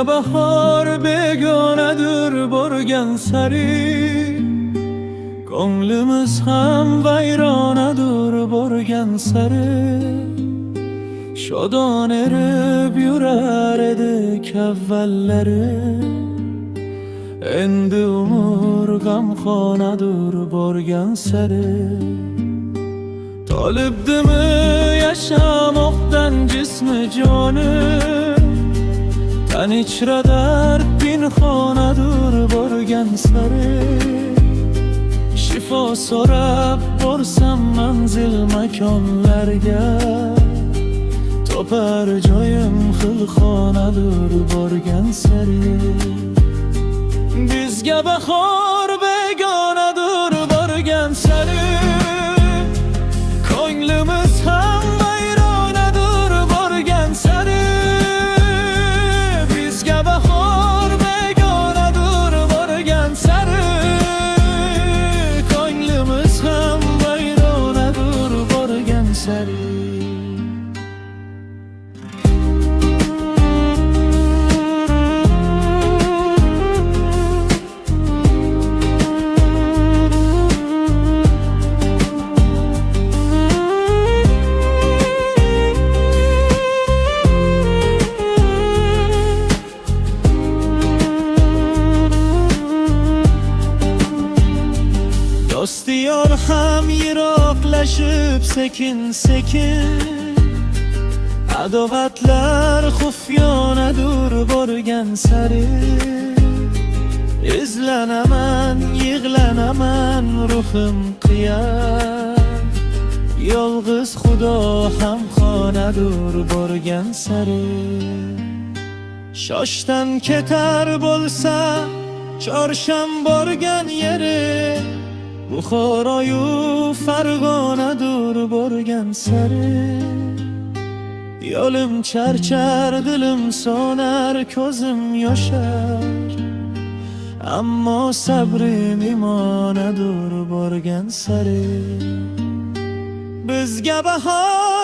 Bizga bahor begonadir borgan sari, ko'nglimiz ham vayronadir borgan sari. Shodon erib yurar edik avvallari, endi umr g'amxonadir borgan sari. Tolibdimi yashamoqdan jismi jonim, tan ichra dard pinhonadir borgan sari. Shifo so'rab borsam manzil makonlarga, topar joyim xilxonadir borgan sari. Bizga bahor begonadir borgan sari, ko'nglimiz ham vayronadir borgan sari. Bizga bahor begonadir borgan sari, ko'nglimiz ham vayronadir borgan sari. Do'stiyar ham yiroqlashib sekin sekin, adovatlar xufyonadir borgan sari. Izlanaman, yig'lanaman, ruhim qiyin, yolg'iz Xudo ham xonadir borgan sari. Shoshdan ketar bo'lsa chorsham borgan yeri, Buxoroyu Farg'onadir borgan sari. Yo'lim charchar, dilim so'nar, ko'zim yoshar, ammo sabrim imonadir borgan sari. Bizga bahor